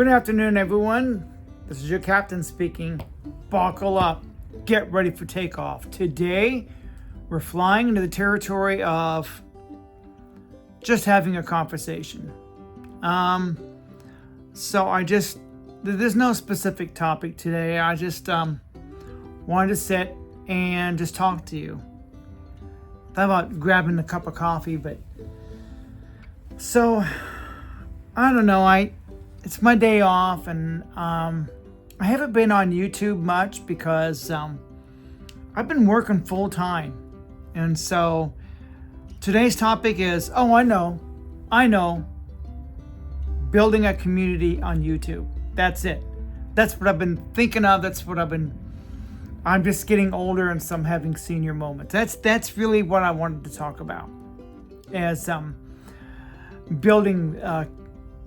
Good afternoon, everyone. This is your captain speaking. Buckle up. Get ready for takeoff. Today, we're flying into the territory of just having a conversation. There's no specific topic today. I just wanted to sit and just talk to you. Thought about grabbing a cup of coffee, but so I don't know. It's my day off, and I haven't been on YouTube much because I've been working full time, and so today's topic is I know, building a community on YouTube. That's it. That's what I've been thinking of. I'm just getting older, and so I'm having senior moments. That's really what I wanted to talk about, as building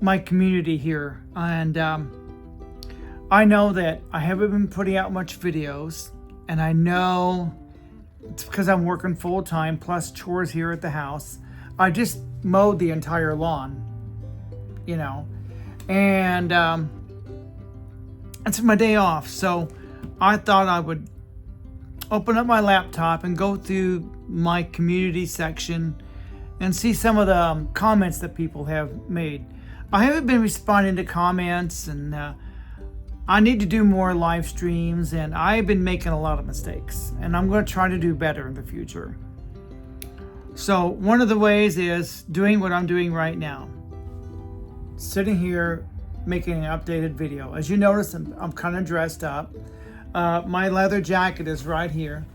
my community here. And I know that I haven't been putting out much videos, and I know it's because I'm working full time plus chores here at the house. I just mowed the entire lawn, and it's my day off, so I thought I would open up my laptop and go through my community section and see some of the comments that people have made. I haven't been responding to comments, and I need to do more live streams, and I've been making a lot of mistakes, and I'm going to try to do better in the future. So one of the ways is doing what I'm doing right now. Sitting here making an updated video. As you notice, I'm kind of dressed up. My leather jacket is right here.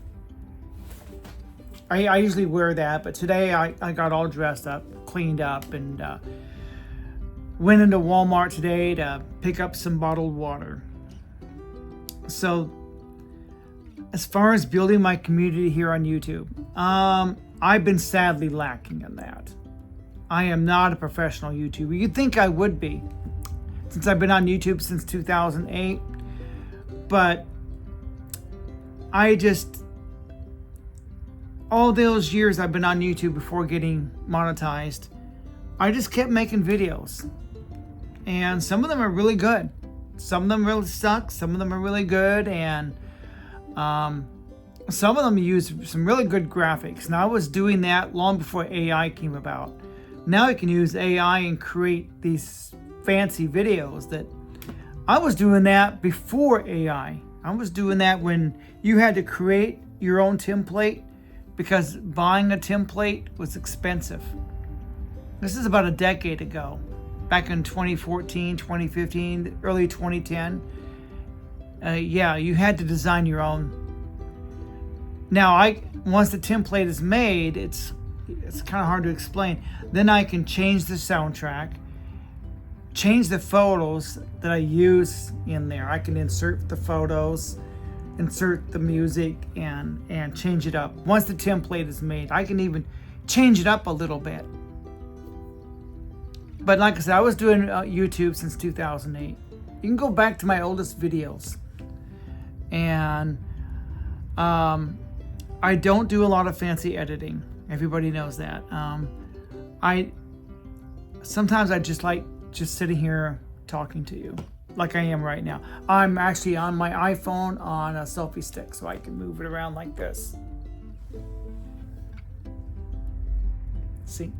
I usually wear that, but today I got all dressed up, cleaned up, and went into Walmart today to pick up some bottled water. So as far as building my community here on YouTube, I've been sadly lacking in that. I am not a professional YouTuber. You'd think I would be, since I've been on YouTube since 2008, but all those years I've been on YouTube before getting monetized, I just kept making videos. And some of them are really good. Some of them really suck. Some of them are really good. And some of them use some really good graphics. And I was doing that long before AI came about. Now you can use AI and create these fancy videos. That I was doing that before AI. I was doing that when you had to create your own template, because buying a template was expensive. This is about a decade ago, back in 2014, 2015, early 2010. You had to design your own. Now, once the template is made, it's kind of hard to explain. Then I can change the soundtrack, change the photos that I use in there. I can insert the photos, insert the music, and change it up. Once the template is made, I can even change it up a little bit. But like I said, I was doing YouTube since 2008. You can go back to my oldest videos. And I don't do a lot of fancy editing. Everybody knows that. Sometimes I just like sitting here talking to you like I am right now. I'm actually on my iPhone on a selfie stick, so I can move it around like this. See?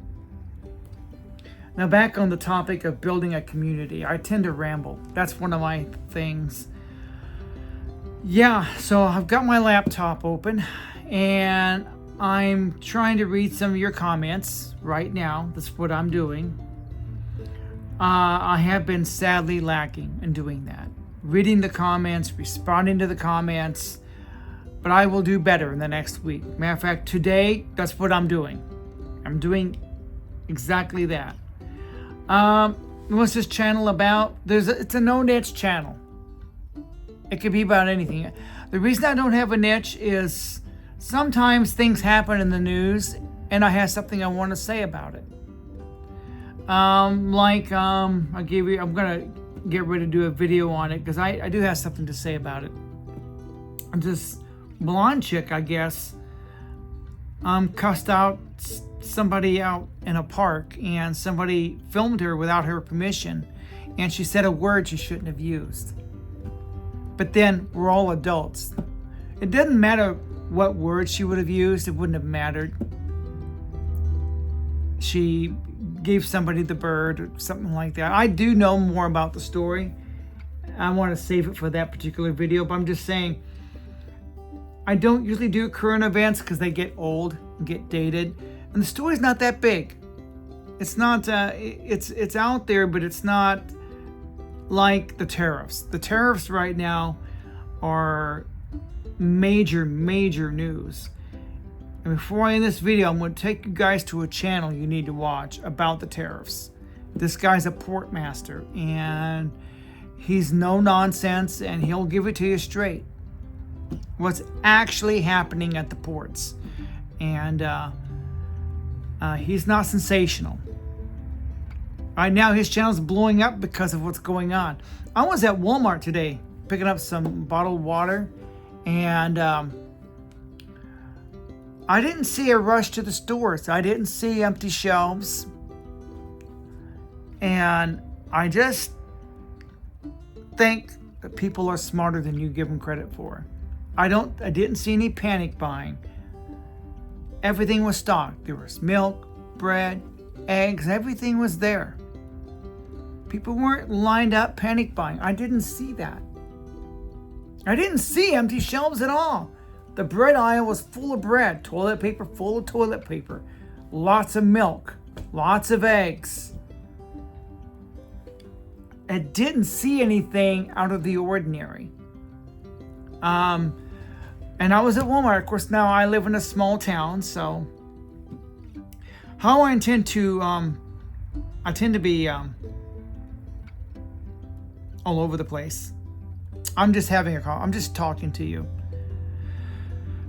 Now back on the topic of building a community, I tend to ramble. That's one of my things. Yeah, so I've got my laptop open, and I'm trying to read some of your comments right now. That's what I'm doing. I have been sadly lacking in doing that. Reading the comments, responding to the comments, but I will do better in the next week. Matter of fact, today, that's what I'm doing. I'm doing exactly that. What's this channel about? It's a no niche channel. It could be about anything. The reason I don't have a niche is sometimes things happen in the news, and I have something I want to say about it. I'm gonna get ready to do a video on it, because I do have something to say about it. This blonde chick, I guess, cussed out somebody out in a park, and somebody filmed her without her permission, and she said a word she shouldn't have used. But then we're all adults. It doesn't matter what word she would have used, it wouldn't have mattered. She gave somebody the bird or something like that. I do know more about the story. I want to save it for that particular video, but I'm just saying I don't usually do current events because they get old and get dated, and the story's not that big. It's not. It's out there, but it's not like the tariffs. The tariffs right now are major news. And before I end this video, I'm going to take you guys to a channel you need to watch about the tariffs. This guy's a port master, and he's no nonsense, and he'll give it to you straight. What's actually happening at the ports. And he's not sensational. Right now, his channel's blowing up because of what's going on. I was at Walmart today picking up some bottled water, and I didn't see a rush to the stores. I didn't see empty shelves. And I just think that people are smarter than you give them credit for. I didn't see any panic buying. Everything was stocked. There was milk, bread, eggs, everything was there. People weren't lined up panic buying. I didn't see that. I didn't see empty shelves at all. The bread aisle was full of bread, toilet paper full of toilet paper, lots of milk, lots of eggs. I didn't see anything out of the ordinary. And I was at Walmart. Of course, now I live in a small town, so how I tend to be all over the place. I'm just having a call. I'm just talking to you.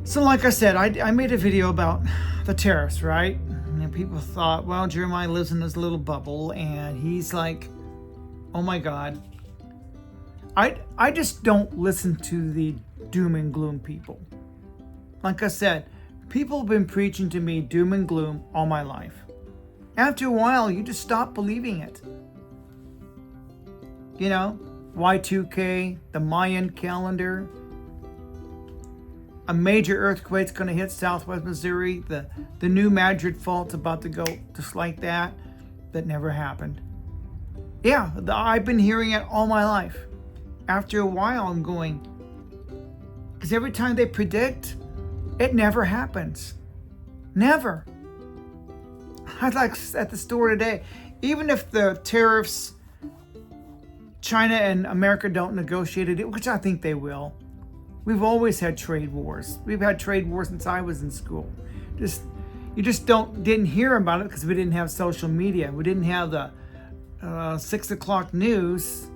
So like I said, I made a video about the tariffs, right? And people thought, well, Jeremiah lives in this little bubble, and he's like, oh my God. I just don't listen to the doom and gloom people. Like I said, people have been preaching to me doom and gloom all my life. After a while, you just stop believing it. You know, Y2K, the Mayan calendar, a major earthquake's going to hit southwest Missouri, the new Madrid fault's about to go just like that. That never happened. Yeah, I've been hearing it all my life. After a while, I'm going, because every time they predict, it never happens. Never. I was like at the store today, even if the tariffs, China and America don't negotiate it, which I think they will. We've always had trade wars. We've had trade wars since I was in school. You just didn't hear about it because we didn't have social media. We didn't have the 6 o'clock news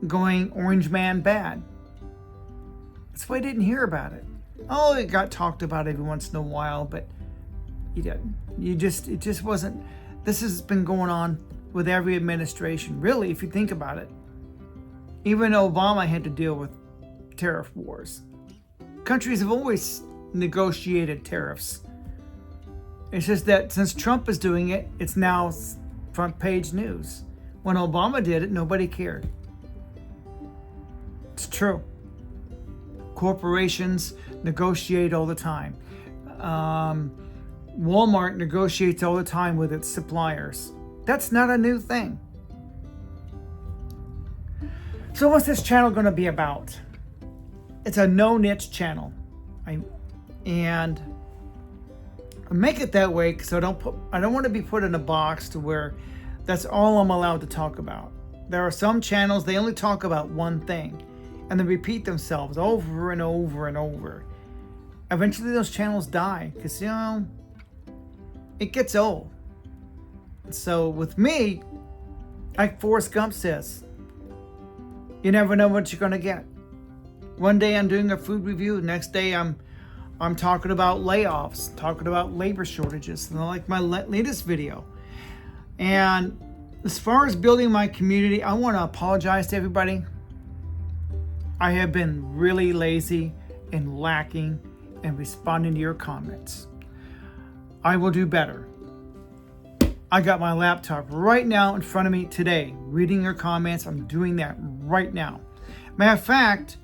going orange man bad. That's why I didn't hear about it. Oh, it got talked about every once in a while, but you didn't. It just wasn't. This has been going on with every administration, really, if you think about it. Even Obama had to deal with tariff wars. Countries have always negotiated tariffs. It's just that since Trump is doing it, it's now front page news. When Obama did it, nobody cared. It's true. Corporations negotiate all the time. Walmart negotiates all the time with its suppliers. That's not a new thing. So what's this channel going to be about? It's a no niche channel. And I make it that way because I don't want to be put in a box to where that's all I'm allowed to talk about. There are some channels, they only talk about one thing, and they repeat themselves over and over and over. Eventually those channels die because, it gets old. So with me, like Forrest Gump says, you never know what you're going to get. One day I'm doing a food review, the next day I'm talking about layoffs, talking about labor shortages, and like my latest video. And as far as building my community, I want to apologize to everybody. I have been really lazy and lacking in responding to your comments. I will do better. I got my laptop right now in front of me today, reading your comments. I'm doing that right now. Matter of fact,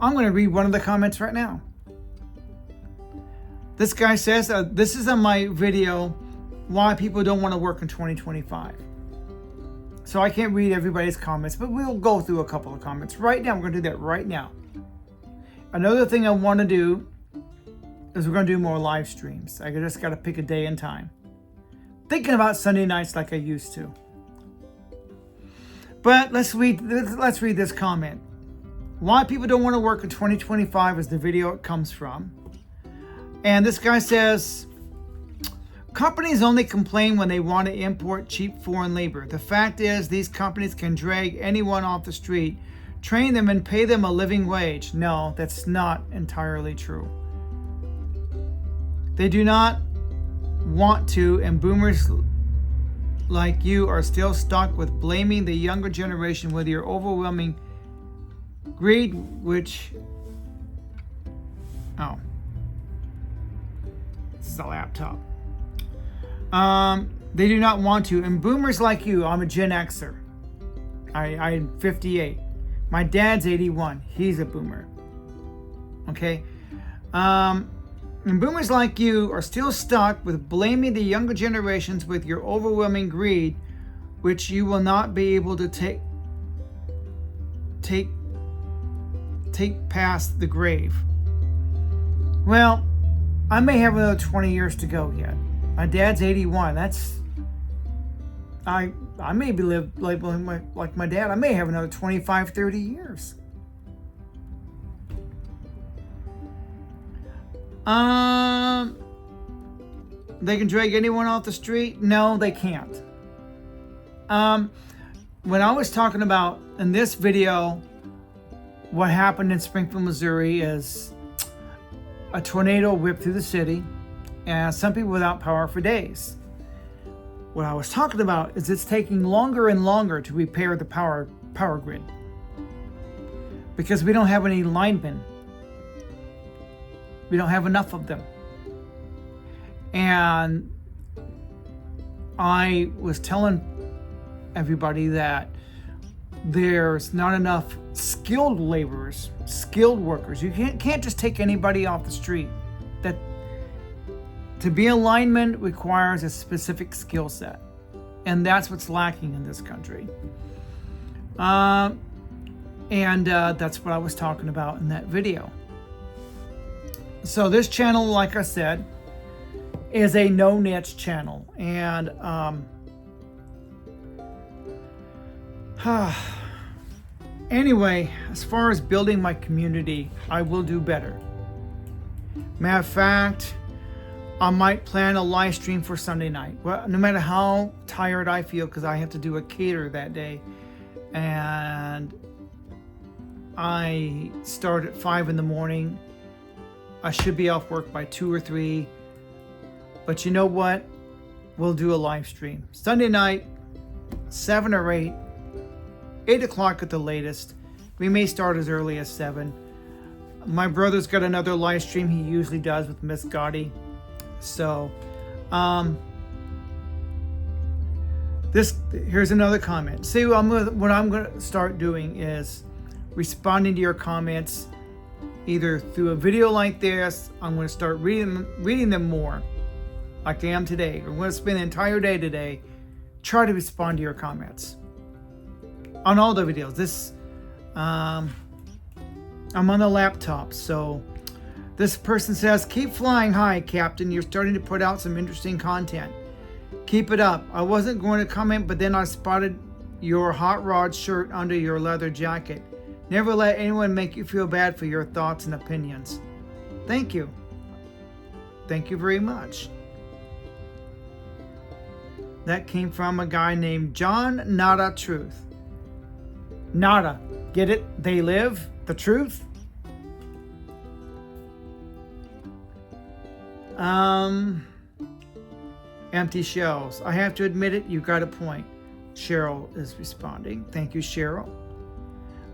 I'm going to read one of the comments right now. This guy says, this is on my video, why people don't want to work in 2025. So I can't read everybody's comments, but we'll go through a couple of comments right now. We're going to do that right now. Another thing I want to do is we're going to do more live streams. I just got to pick a day and time. Thinking about Sunday nights like I used to. But let's read this comment. Why people don't want to work in 2025 is the video it comes from. And this guy says, companies only complain when they want to import cheap foreign labor. The fact is, these companies can drag anyone off the street, train them, and pay them a living wage. No, that's not entirely true. They do not want to, and boomers like you are still stuck with blaming the younger generation with your overwhelming greed, which... Oh. This is a laptop. They do not want to, and boomers like you, I'm a Gen Xer. I'm 58. My dad's 81. He's a boomer. Okay? And boomers like you are still stuck with blaming the younger generations with your overwhelming greed, which you will not be able to take past the grave. Well, I may have another 20 years to go yet. My dad's 81. I maybe live like my dad. I may have another 25, 30 years. They can drag anyone off the street? No, they can't. When I was talking about in this video, what happened in Springfield, Missouri is a tornado whipped through the city and some people without power for days. What I was talking about is it's taking longer and longer to repair the power grid because we don't have any linemen. We don't have enough of them. And I was telling everybody that there's not enough skilled laborers, skilled workers. You can't just take anybody off the street. That to be a lineman requires a specific skill set. And that's what's lacking in this country. That's what I was talking about in that video. So this channel, like I said, is a no niche channel. And anyway, as far as building my community, I will do better. Matter of fact, I might plan a live stream for Sunday night. Well, no matter how tired I feel, because I have to do a cater that day. And I start at 5 in the morning. I should be off work by 2 or 3. But you know what? We'll do a live stream. Sunday night, 7 or 8. 8 o'clock at the latest. We may start as early as 7. My brother's got another live stream he usually does with Miss Gotti. So, here's another comment. See, what I'm gonna start doing is responding to your comments either through a video like this. I'm gonna start reading them more, like I am today. I'm gonna spend the entire day today try to respond to your comments on all the videos. I'm on the laptop, so this person says, keep flying high, Captain. You're starting to put out some interesting content. Keep it up. I wasn't going to comment, but then I spotted your hot rod shirt under your leather jacket. Never let anyone make you feel bad for your thoughts and opinions. Thank you. Thank you very much. That came from a guy named John Nada Truth. Nada. Get it? They live the truth? Empty shells. I have to admit it, you got a point. Cheryl is responding. Thank you, Cheryl.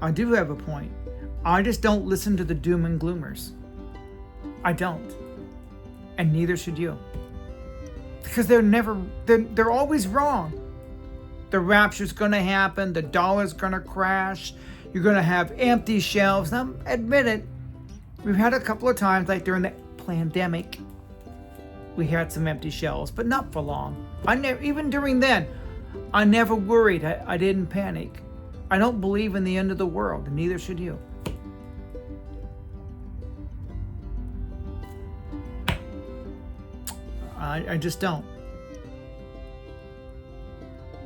I do have a point. I just don't listen to the doom and gloomers. I don't. And neither should you. because they're always wrong. The rapture's going to happen. The dollar's going to crash. You're going to have empty shelves. Now, admit it, we've had a couple of times, like during the pandemic, we had some empty shelves, but not for long. Even during then, I never worried. I didn't panic. I don't believe in the end of the world, and neither should you. I just don't.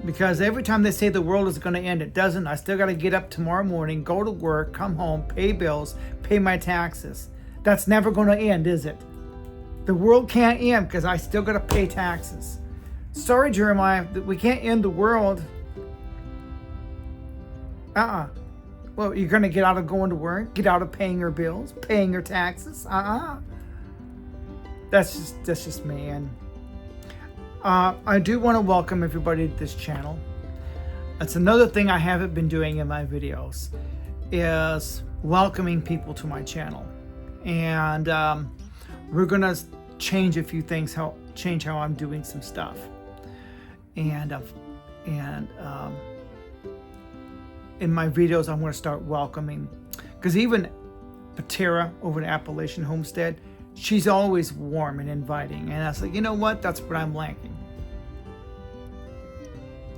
Because every time they say the world is going to end, it doesn't. I still got to get up tomorrow morning, go to work, come home, pay bills, pay my taxes. That's never going to end, is it? The world can't end because I still got to pay taxes. Sorry, Jeremiah, we can't end the world. Well, you're going to get out of going to work, get out of paying your bills, paying your taxes. That's just me. And I do want to welcome everybody to this channel. That's another thing I haven't been doing in my videos, is welcoming people to my channel. And we're gonna change a few things, change how I'm doing some stuff. And in my videos, I'm gonna start welcoming, because even Patera over at Appalachian Homestead, she's always warm and inviting. And I was like, you know what? That's what I'm lacking.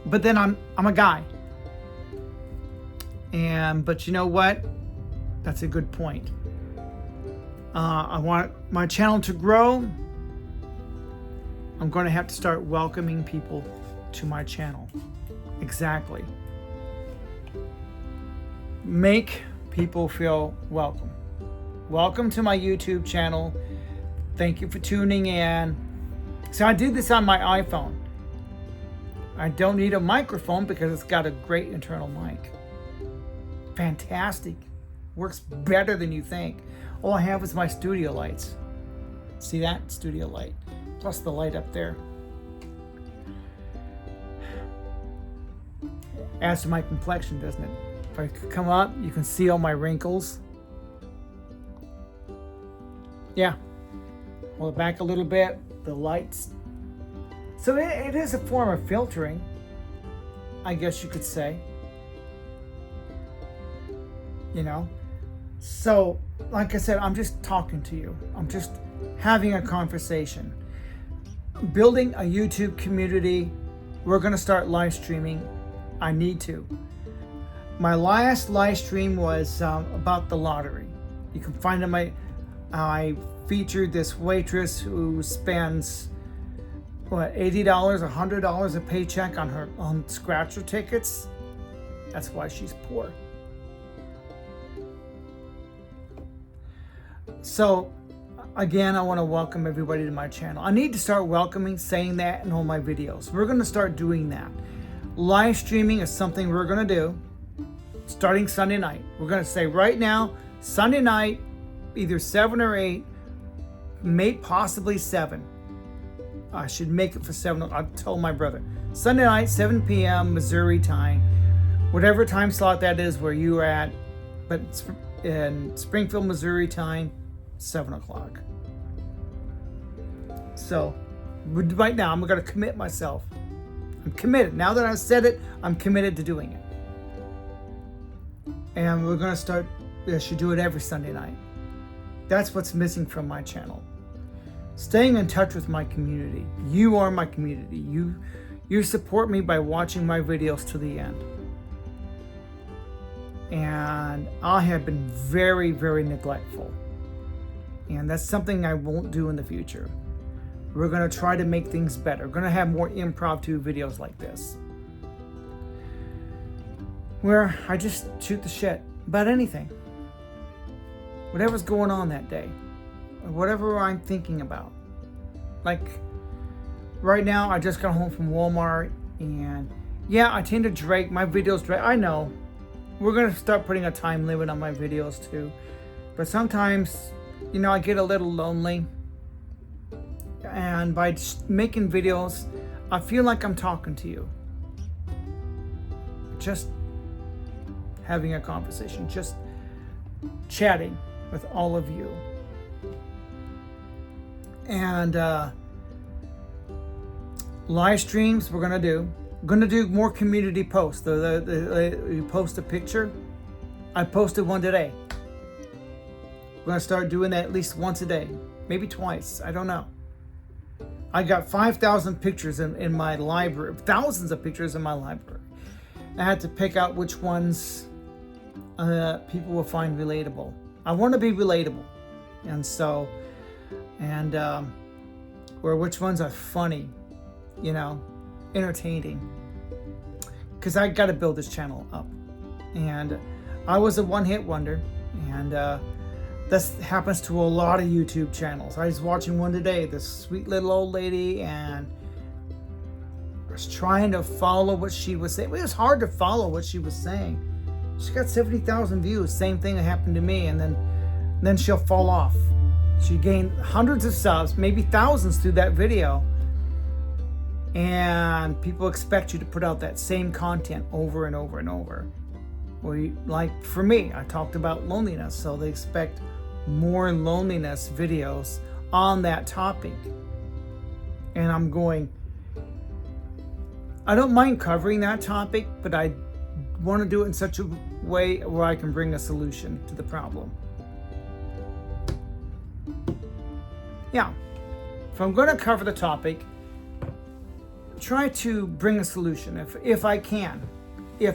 But then I'm a guy. But you know what? That's a good point. I want my channel to grow. I'm going to have to start welcoming people to my channel. Exactly. Make people feel welcome. Welcome to my YouTube channel. Thank you for tuning in. So I did this on my iPhone. I don't need a microphone because it's got a great internal mic. Fantastic. Works better than you think. All I have is my studio lights. See that? Studio light. Plus the light up there. Adds to my complexion, doesn't it? If I come up, you can see all my wrinkles. Yeah. Hold it back a little bit. The lights. So it is a form of filtering, I guess you could say. You know? So, like I said, I'm just talking to you. I'm just having a conversation. Building a YouTube community. We're going to start live streaming. I need to. My last live stream was about the lottery. You can find it I featured this waitress who spends $80, $100 a paycheck on scratcher tickets. That's why she's poor. So again, I want to welcome everybody to my channel. I need to start saying that in all my videos. We're going to start doing that. Live streaming is something we're going to do starting Sunday night. We're going to say right now, Sunday night, either 7 or 8, possibly 7. I should make it for 7. I'll tell my brother. Sunday night, 7 p.m. Missouri time. Whatever time slot that is where you're at. But in Springfield, Missouri time, 7 o'clock. So, right now, I'm going to commit myself. I'm committed. Now that I've said it, I'm committed to doing it. And we're going to start, I should do it every Sunday night. That's what's missing from my channel. Staying in touch with my community. You are my community. You support me by watching my videos to the end. And I have been very, very neglectful. And that's something I won't do in the future. We're going to try to make things better. We're going to have more impromptu videos like this, where I just shoot the shit about anything. Whatever's going on that day. Or whatever I'm thinking about. Like, right now, I just got home from Walmart. And yeah, I tend to drag my videos. I know. We're going to start putting a time limit on my videos too. But sometimes, you know, I get a little lonely. And by just making videos, I feel like I'm talking to you. Just having a conversation. Just chatting with all of you. And Live streams we're gonna do. I'm gonna do more community posts. You post a picture. I posted one today. We're gonna start doing that at least once a day, maybe twice. I don't know. I got 5,000 pictures in my library, thousands of pictures in my library. I had to pick out which ones people will find relatable. I want to be relatable, or which ones are funny, entertaining. Because I got to build this channel up, and I was a one-hit wonder, and this happens to a lot of YouTube channels. I was watching one today, this sweet little old lady, and I was trying to follow what she was saying. It was hard to follow what she was saying. She got 70,000 views. Same thing that happened to me, and then she'll fall off. She gained hundreds of subs, maybe thousands through that video. And people expect you to put out that same content over and over and over. Well, like for me, I talked about loneliness, so they expect more loneliness videos on that topic. And I'm going, I don't mind covering that topic, but I want to do it in such a way where I can bring a solution to the problem. Yeah, if I'm going to cover the topic, try to bring a solution if I can. See,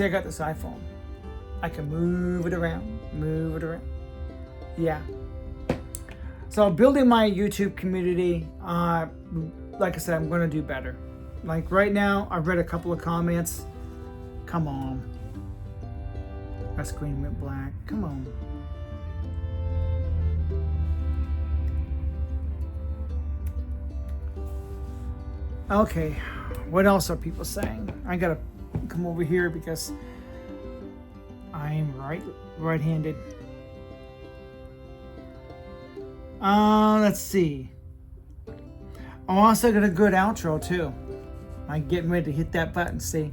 I got this iPhone. I can move it around. Yeah. So building my YouTube community, like I said, I'm going to do better. Like right now, I've read a couple of comments. Come on. My screen went black. Come on. Okay, what else are people saying? I gotta come over here because I'm right-handed. Let's see. I also got a good outro too. I'm getting ready to hit that button, see?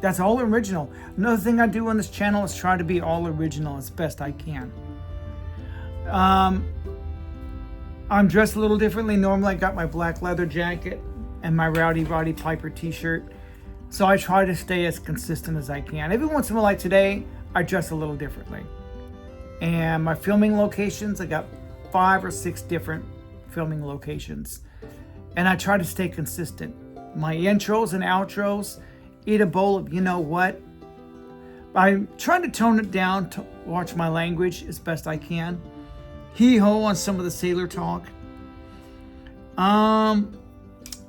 That's all original. Another thing I do on this channel is try to be all original as best I can. I'm dressed a little differently. Normally I got my black leather jacket and my Rowdy Roddy Piper t-shirt. So I try to stay as consistent as I can. Every once in a while, like today, I dress a little differently. And my filming locations, I got 5 or 6 different filming locations. And I try to stay consistent. My intros and outros, eat a bowl of you know what. I'm trying to tone it down to watch my language as best I can. Hee-ho on some of the sailor talk.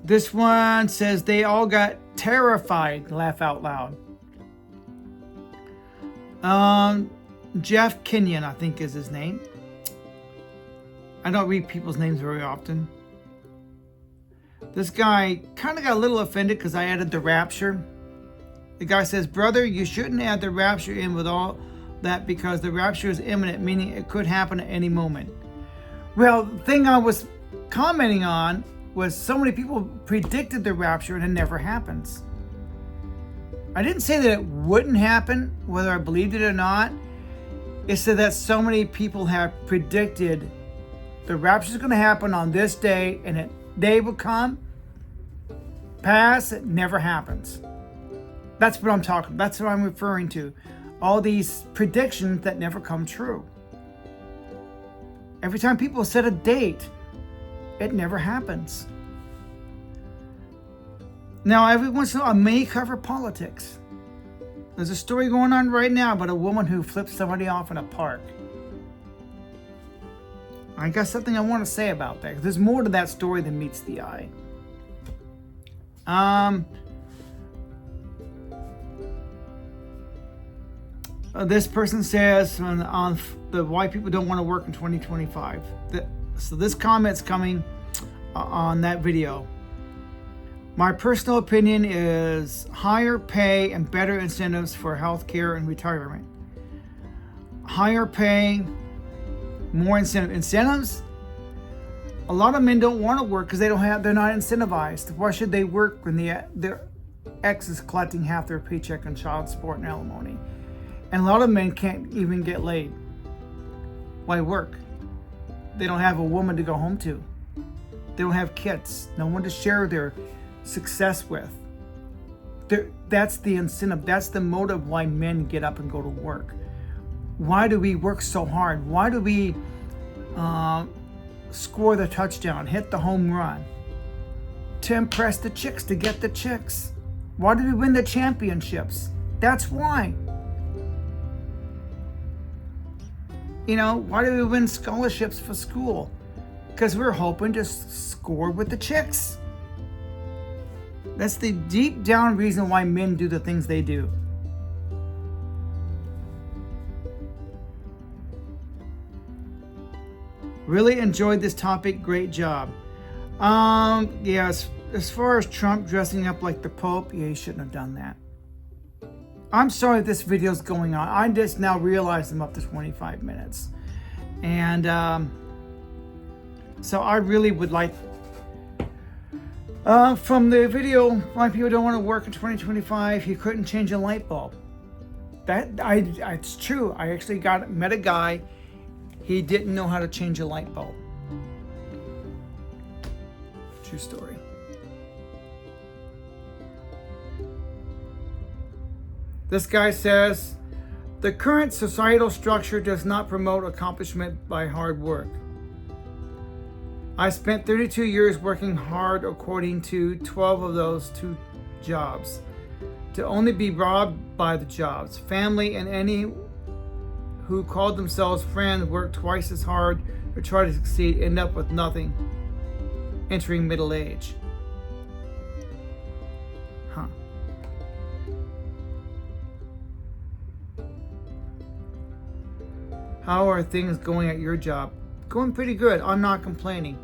This one says they all got terrified. Laugh out loud. Jeff Kenyon, I think is his name. I don't read people's names very often. This guy kind of got a little offended because I added the rapture. The guy says, brother, you shouldn't add the rapture in with all that because the rapture is imminent, meaning it could happen at any moment. Well, the thing I was commenting on was so many people predicted the rapture and it never happens. I didn't say that it wouldn't happen, whether I believed it or not. It said that so many people have predicted the rapture is going to happen on this day, and it day will come, pass, it never happens. That's what I'm talking. That's what I'm referring to. All these predictions that never come true. Every time people set a date, it never happens. Now, every once in a while, I may cover politics. There's a story going on right now about a woman who flipped somebody off in a park. I got something I want to say about that. There's more to that story than meets the eye. This person says on the why people don't want to work in 2025. So this comment's coming on that video. My personal opinion is higher pay and better incentives for healthcare and retirement. Higher pay, more incentives. A lot of men don't want to work because they're not incentivized. Why should they work when their ex is collecting half their paycheck on child support and alimony? And a lot of men can't even get laid. Why work? they don't have a woman to go home to. They don't have kids, no one to share their success with. That's the incentive, that's the motive why men get up and go to work. Why do we work so hard? Why do we score the touchdown, hit the home run? To impress the chicks, to get the chicks. Why do we win the championships? That's why. You know, why do we win scholarships for school? Because we're hoping to score with the chicks. That's the deep down reason why men do the things they do. Really enjoyed this topic. Great job. Yes, as far as Trump dressing up like the Pope, yeah, he shouldn't have done that. I'm sorry this video's going on. I just now realized I'm up to 25 minutes. And so I really would like, from the video, why people don't want to work in 2025, he couldn't change a light bulb. It's true. I actually met a guy, he didn't know how to change a light bulb. True story. This guy says, the current societal structure does not promote accomplishment by hard work. I spent 32 years working hard according to 12 of those 2 jobs, to only be robbed by the jobs. Family and any who called themselves friends worked twice as hard to try to succeed, end up with nothing, entering middle age. Huh. How are things going at your job? Going pretty good. I'm not complaining.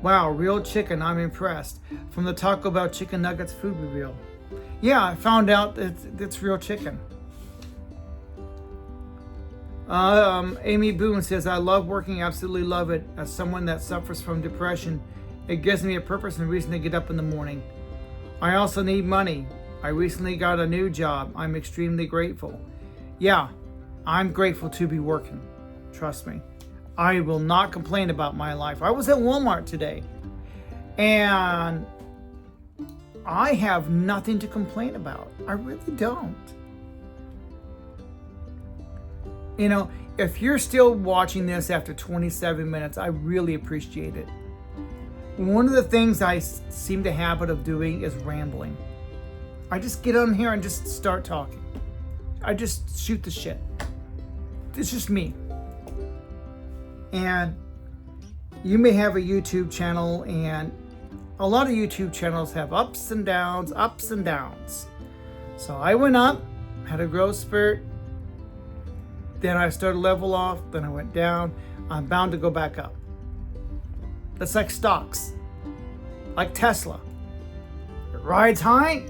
Wow, real chicken. I'm impressed. From the Taco Bell chicken nuggets food reveal. Yeah, I found out that it's real chicken. Amy Boone says, I love working, absolutely love it. As someone that suffers from depression, it gives me a purpose and reason to get up in the morning. I also need money. I recently got a new job. I'm extremely grateful. Yeah, I'm grateful to be working. Trust me. I will not complain about my life. I was at Walmart today, and I have nothing to complain about. I really don't. You know, if you're still watching this after 27 minutes, I really appreciate it. One of the things I seem to habit of doing is rambling. I just get on here and just start talking. I just shoot the shit. It's just me. And you may have a YouTube channel, and a lot of YouTube channels have ups and downs, ups and downs. So I went up, had a growth spurt, then I started to level off, then I went down. I'm bound to go back up. That's like stocks, like Tesla. It rides high,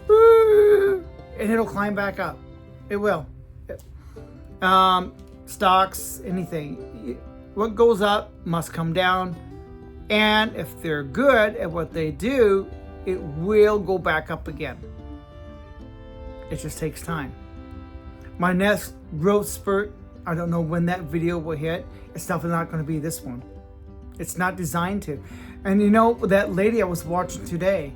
and it'll climb back up. It will. Stocks, anything. What goes up must come down. And if they're good at what they do, it will go back up again. It just takes time. My next growth spurt, I don't know when that video will hit. It's definitely not going to be this one. It's not designed to. And you know, that lady I was watching today,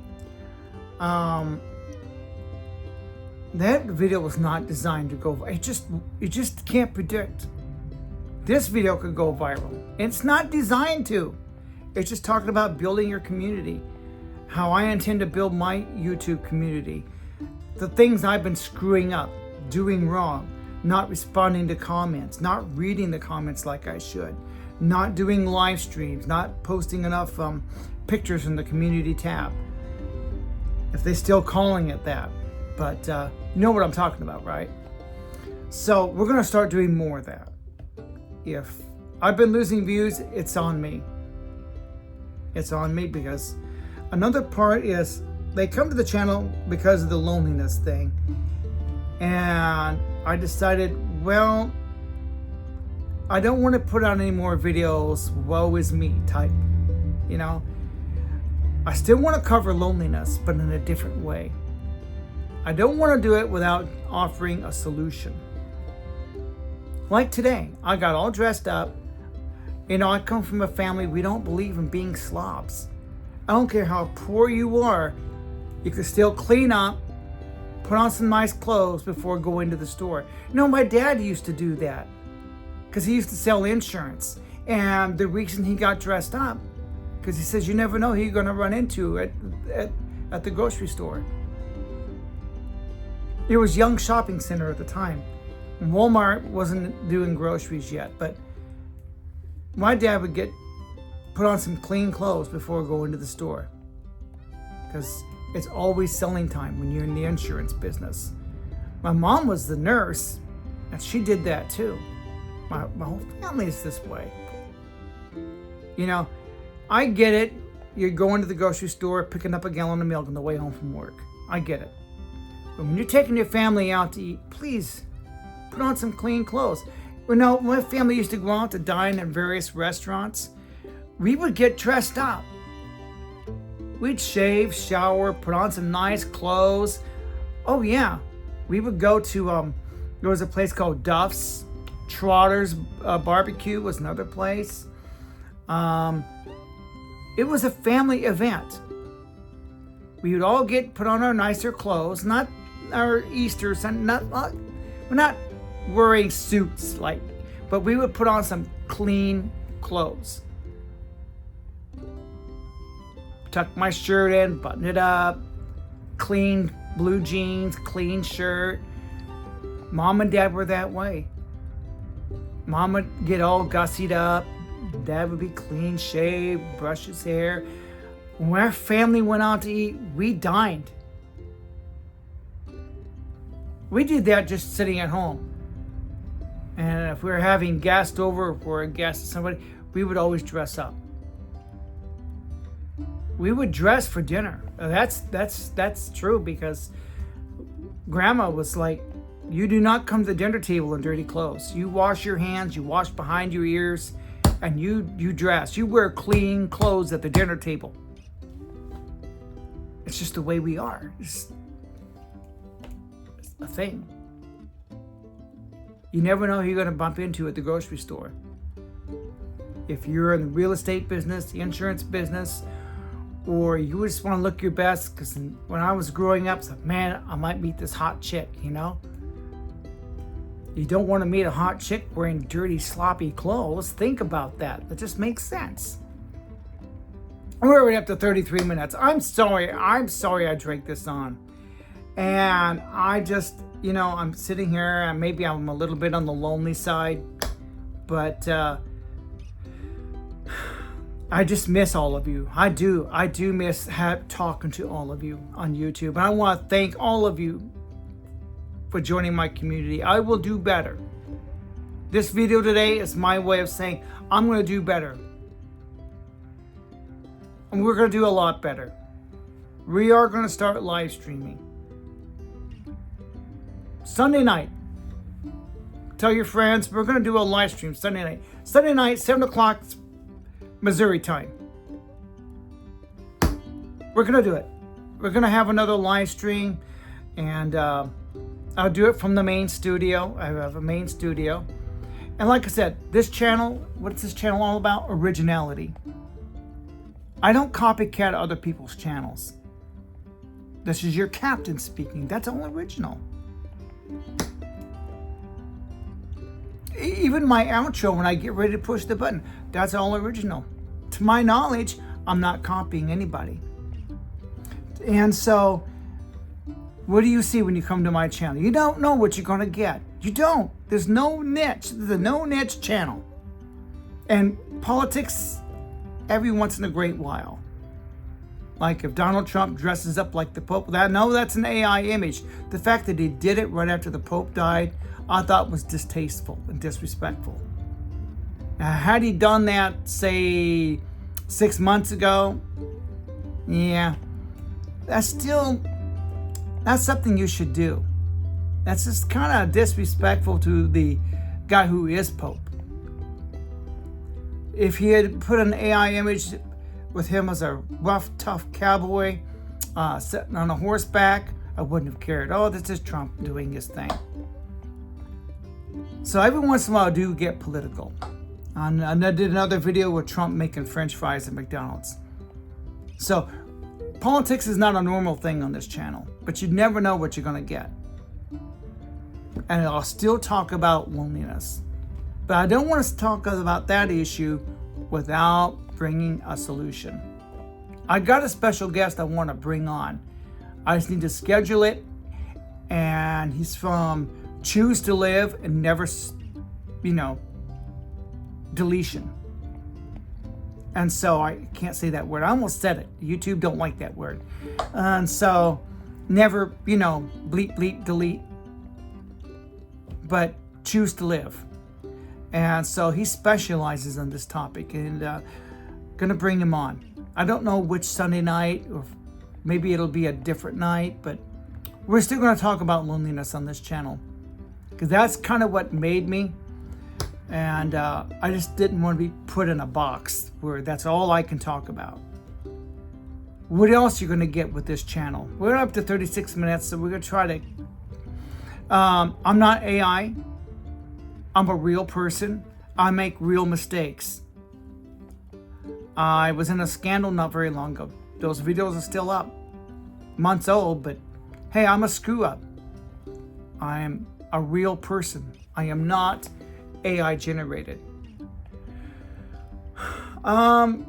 that video was not designed to go viral. You just can't predict. This video could go viral. It's not designed to. It's just talking about building your community. How I intend to build my YouTube community. The things I've been screwing up, doing wrong, not responding to comments, not reading the comments like I should, not doing live streams, not posting enough pictures in the community tab. If they're still calling it that. But you know what I'm talking about, right? So we're going to start doing more of that. If I've been losing views, it's on me. It's on me because another part is they come to the channel because of the loneliness thing. And I decided, well, I don't want to put out any more videos, woe is me type, you know. I still want to cover loneliness, but in a different way. I don't want to do it without offering a solution. Like today, I got all dressed up. I come from a family, we don't believe in being slobs. I don't care how poor you are, you can still clean up, put on some nice clothes before going to the store. My dad used to do that because he used to sell insurance. And the reason he got dressed up, because he says you never know who you're going to run into at the grocery store. It was Young Shopping Center at the time. Walmart wasn't doing groceries yet, but my dad would put on some clean clothes before going to the store, because it's always selling time when you're in the insurance business. My mom was the nurse, and she did that too. My whole family is this way. I get it. You're going to the grocery store, picking up a gallon of milk on the way home from work. I get it. But when you're taking your family out to eat, please put on some clean clothes. My family used to go out to dine at various restaurants. We would get dressed up. We'd shave, shower, put on some nice clothes. Oh yeah, we would go to, there was a place called Duff's. Trotter's Barbecue was another place. It was a family event. We would all put on our nicer clothes, not our Easter Sunday, we're not wearing suits but we would put on some clean clothes. Tuck my shirt in, button it up, clean blue jeans, clean shirt. Mom and Dad were that way. Mom would get all gussied up. Dad would be clean shaved, brush his hair. When our family went out to eat, we dined. We did that just sitting at home. And if we were having guests over, if we were a guest of somebody, we would always dress up. We would dress for dinner. That's true, because Grandma was like, you do not come to the dinner table in dirty clothes. You wash your hands, you wash behind your ears, and you dress. You wear clean clothes at the dinner table. It's just the way we are. It's a thing. You never know who you're going to bump into at the grocery store. If you're in the real estate business, the insurance business, or you just want to look your best, because when I was growing up, it's like, man, I might meet this hot chick, You don't want to meet a hot chick wearing dirty, sloppy clothes. Think about that. That just makes sense. We're already up to 33 minutes. I'm sorry I drank this on. And I just, I'm sitting here, and maybe I'm a little bit on the lonely side, but I just miss all of you. I do miss talking to all of you on YouTube. And I want to thank all of you for joining my community. I will do better. This video today is my way of saying I'm going to do better. And we're going to do a lot better. We are going to start live streaming. Sunday night. Tell your friends, we're going to do a live stream Sunday night. Sunday night, 7 o'clock Missouri time. We're going to do it. We're going to have another live stream, and I'll do it from the main studio. I have a main studio. And like I said, this channel, what's this channel all about? Originality. I don't copycat other people's channels. This is your captain speaking. That's all original. Even my outro, when I get ready to push the button, that's all original. To my knowledge, I'm not copying anybody. And so, what do you see when you come to my channel? You don't know what you're going to get. You don't. There's no niche. There's a no niche channel. And politics, every once in a great while. Like if Donald Trump dresses up like the Pope, that's an AI image. The fact that he did it right after the Pope died, I thought was distasteful and disrespectful. Now, had he done that, say, 6 months ago, yeah, that's something you should do. That's just kind of disrespectful to the guy who is Pope. If he had put an AI image with him as a rough, tough cowboy sitting on a horseback, I wouldn't have cared. Oh, this is Trump doing his thing. So every once in a while I do get political. And I did another video with Trump making French fries at McDonald's. So politics is not a normal thing on this channel, but you never know what you're going to get. And I'll still talk about loneliness. But I don't want to talk about that issue without bringing a solution. I got a special guest I want to bring on. I just need to schedule it. And he's from Choose to Live and Never, Deletion. And so I can't say that word. I almost said it. YouTube don't like that word. And so never, bleep, bleep, delete. But Choose to Live. And so he specializes on this topic, and gonna bring him on. I don't know which Sunday night, or maybe it'll be a different night, but we're still gonna talk about loneliness on this channel, because that's kind of what made me. And I just didn't want to be put in a box where that's all I can talk about. What else you're gonna get with this channel? We're up to 36 minutes, so we're gonna try to. I'm not AI. I'm a real person. I make real mistakes. I was in a scandal not very long ago. Those videos are still up. Months old, but hey, I'm a screw up. I am a real person. I am not AI generated. And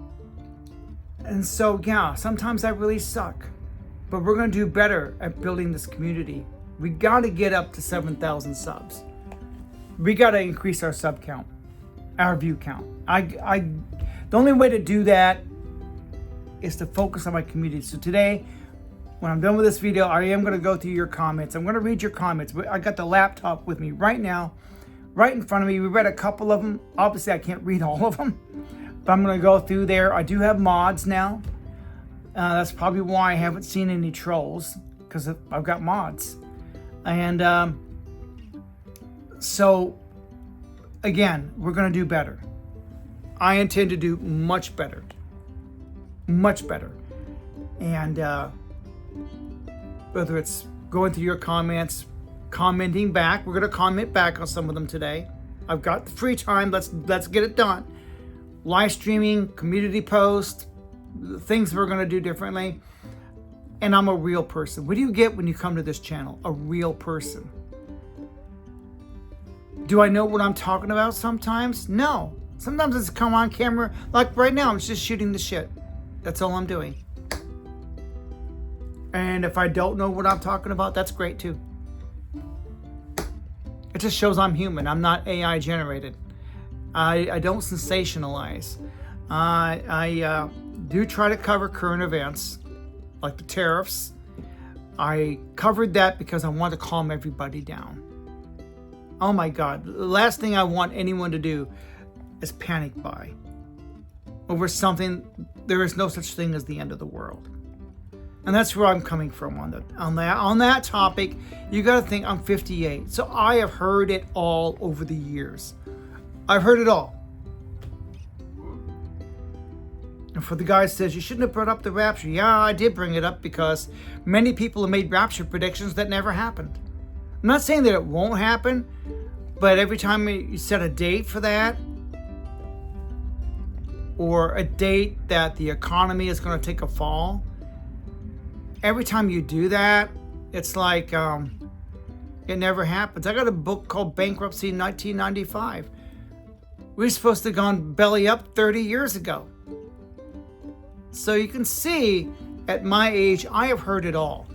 so, yeah, sometimes I really suck. But we're going to do better at building this community. We got to get up to 7,000 subs. We got to increase our sub count, our view count. The only way to do that is to focus on my community. So today, when I'm done with this video, I am going to go through your comments. I'm going to read your comments. I got the laptop with me right now, right in front of me. We read a couple of them. Obviously, I can't read all of them, but I'm going to go through there. I do have mods now. That's probably why I haven't seen any trolls, because I've got mods. And so, again, we're going to do better. I intend to do much better. Much better. And whether it's going through your comments, commenting back. We're going to comment back on some of them today. I've got the free time. Let's get it done. Live streaming, community post, things we're going to do differently. And I'm a real person. What do you get when you come to this channel? A real person. Do I know what I'm talking about sometimes? No. Sometimes it's come on camera. Like right now, I'm just shooting the shit. That's all I'm doing. And if I don't know what I'm talking about, that's great too. It just shows I'm human. I'm not AI generated. I don't sensationalize. I do try to cover current events, like the tariffs. I covered that because I want to calm everybody down. Oh my God. The last thing I want anyone to do is panic buy over something. There is no such thing as the end of the world. And that's where I'm coming from on that topic. You got to think I'm 58. So I have heard it all over the years. I've heard it all. And for the guy who says you shouldn't have brought up the rapture. Yeah, I did bring it up because many people have made rapture predictions that never happened. I'm not saying that it won't happen, but every time you set a date for that, or a date that the economy is going to take a fall, every time you do that, it's like it never happens. I got a book called Bankruptcy in 1995. We were supposed to have gone belly up 30 years ago. So you can see, at my age, I have heard it all.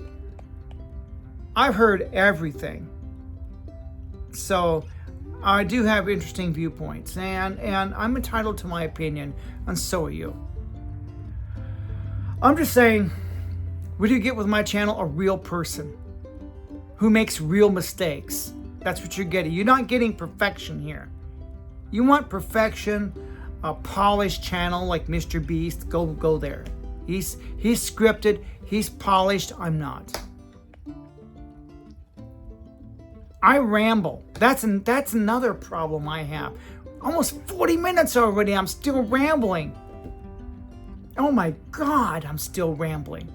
I've heard everything. So I do have interesting viewpoints, and I'm entitled to my opinion, and so are you. I'm just saying, what do you get with my channel? A real person who makes real mistakes. That's what you're getting. You're not getting perfection here. You want perfection, a polished channel like Mr. Beast, go there. He's scripted, he's polished, I'm not. I ramble. That's another problem I have. Almost 40 minutes already, I'm still rambling. Oh my God, I'm still rambling.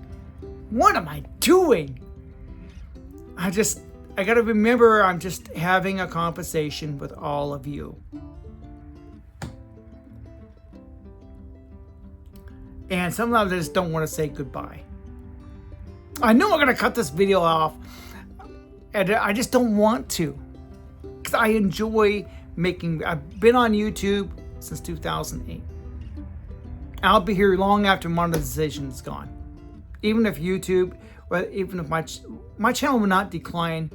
What am I doing? I I got to remember I'm just having a conversation with all of you. And sometimes I just don't want to say goodbye. I know I'm going to cut this video off, and I just don't want to. Because I enjoy I've been on YouTube since 2008. I'll be here long after monetization is gone. Even if YouTube, or even if my channel will not decline,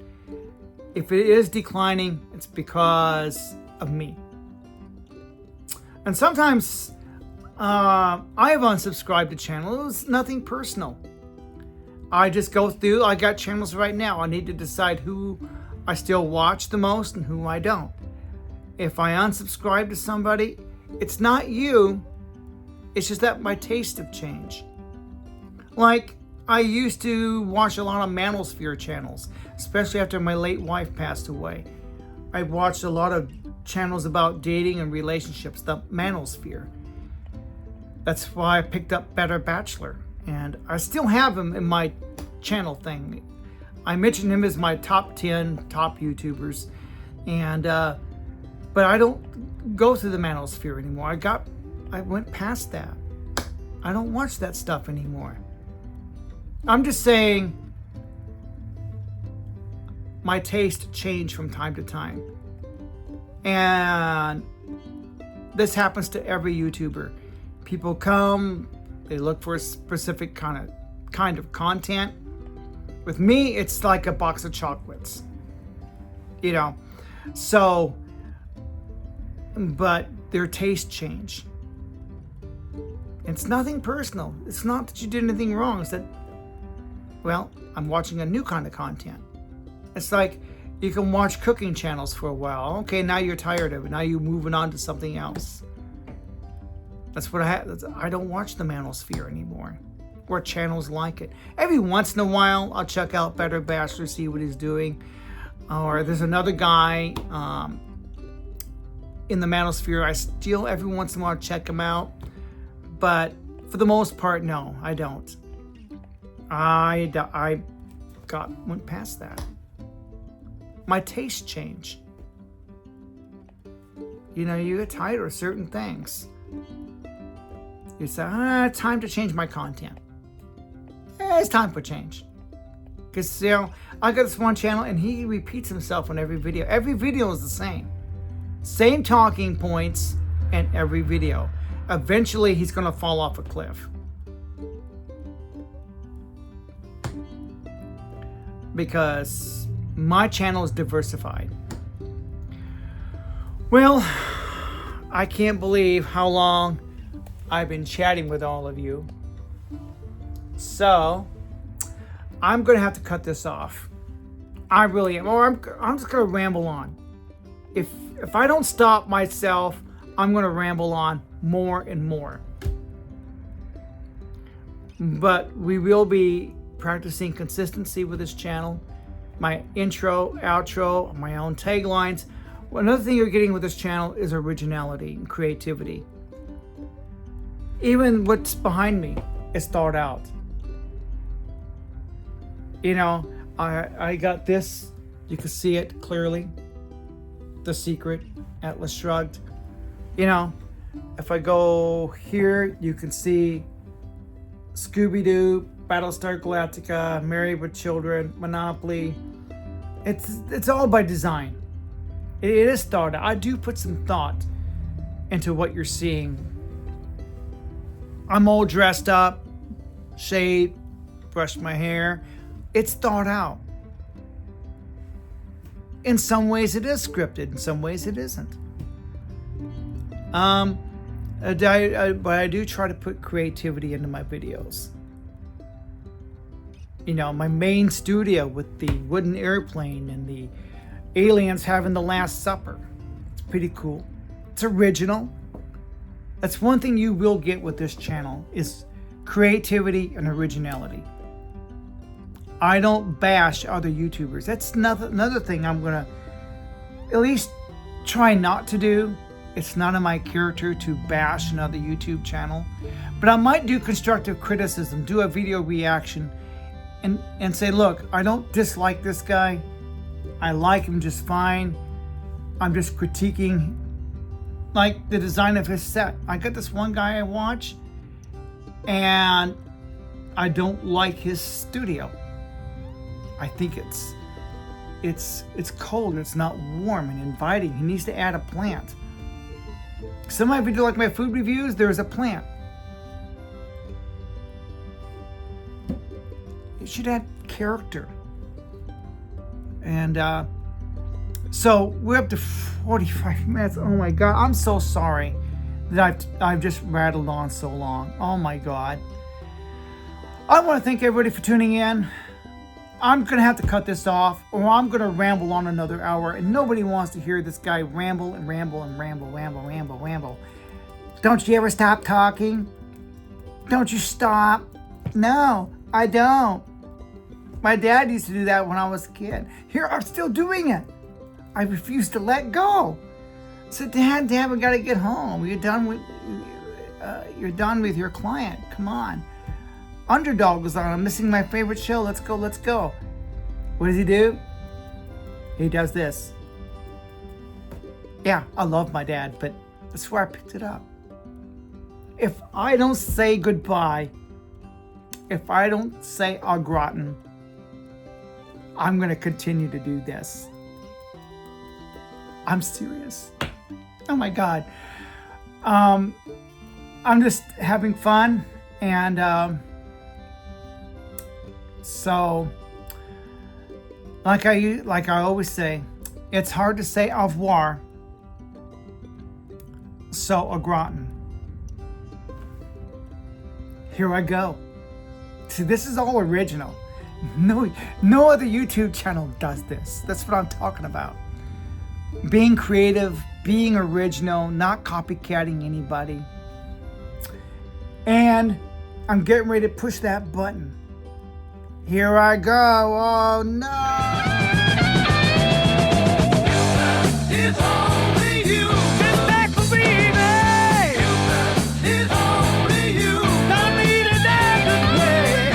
if it is declining, it's because of me. And sometimes I have unsubscribed to channels. It was nothing personal. I just go through, I got channels right now. I need to decide who I still watch the most and who I don't. If I unsubscribe to somebody, it's not you. It's just that my tastes have changed. Like, I used to watch a lot of manosphere channels, especially after my late wife passed away. I watched a lot of channels about dating and relationships, the manosphere. That's why I picked up Better Bachelor. And I still have him in my channel thing. I mentioned him as my top 10 top YouTubers. And, but I don't go through the manosphere anymore. I went past that. I don't watch that stuff anymore. I'm just saying my taste changed from time to time. And this happens to every YouTuber. People come, they look for a specific kind of content. With me, it's like a box of chocolates. You know, so, but their taste change. It's nothing personal. It's not that you did anything wrong. It's that, well, I'm watching a new kind of content. It's like you can watch cooking channels for a while. Okay, now you're tired of it. Now you're moving on to something else. That's what I don't watch the manosphere anymore, or channels like it. Every once in a while, I'll check out Better Bachelor, see what he's doing. Or there's another guy in the manosphere. I still every once in a while check him out. But for the most part, no, I don't. I went past that. My tastes change. You know, you get tired of certain things. You say, time to change my content. It's time for change. Because, you know, I got this one channel and he repeats himself on every video. Every video is the same. Same talking points in every video. Eventually, he's going to fall off a cliff. Because my channel is diversified. Well, I can't believe how long I've been chatting with all of you. So, I'm going to have to cut this off. I really am. Or I'm just going to ramble on. If I don't stop myself, I'm going to ramble on more and more. But we will be practicing consistency with this channel. My intro, outro, my own taglines. Another thing you're getting with this channel is originality and creativity. Even what's behind me is thought out. You know, I got this. You can see it clearly. The Secret, Atlas Shrugged. You know, if I go here, you can see Scooby-Doo, Battlestar Galactica, Married with Children, Monopoly. It's all by design. It is thought out. I do put some thought into what you're seeing. I'm all dressed up, shaved, brushed my hair. It's thought out. In some ways it is scripted, in some ways it isn't. But I do try to put creativity into my videos. You know, my main studio with the wooden airplane and the aliens having the Last Supper. It's pretty cool. It's original. That's one thing you will get with this channel is creativity and originality. I don't bash other YouTubers. That's another thing I'm going to at least try not to do. It's not in my character to bash another YouTube channel. But I might do constructive criticism, do a video reaction, and say, look, I don't dislike this guy. I like him just fine. I'm just critiquing like the design of his set. I got this one guy I watch, and I don't like his studio. I think it's cold. It's not warm and inviting. He needs to add a plant. Some of you do like my food reviews. There's a plant. It should add character. And so we're up to 45 minutes. Oh my God, I'm so sorry that I've just rattled on so long. Oh my God. I want to thank everybody for tuning in. I'm going to have to cut this off, or I'm going to ramble on another hour, and nobody wants to hear this guy ramble and ramble and ramble. Don't you ever stop talking? Don't you stop? No, I don't. My dad used to do that when I was a kid. Here, I'm still doing it. I refuse to let go. So, Dad, we got to get home. You're done with your client. Come on. Underdog was on. I'm missing my favorite show. Let's go. What does he do? He does this. Yeah, I love my dad, but that's where I picked it up. If I don't say goodbye, if I don't say au gratin, I'm going to continue to do this. I'm serious. Oh my God. I'm just having fun, and so like I always say, it's hard to say au revoir. So au gratin. Here I go. See, this is all original. No other YouTube channel does this. That's what I'm talking about. Being creative, being original, not copycatting anybody. And I'm getting ready to push that button. Here I go. Oh no! It's only you. Get back for me, babe. It's only you. Don't need a damn way.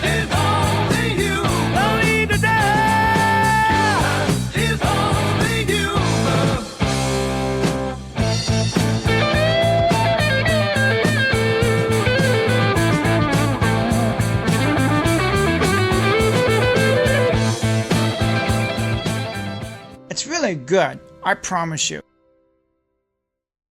It's only you. Don't need a damn. It's only you. It's really good, I promise you.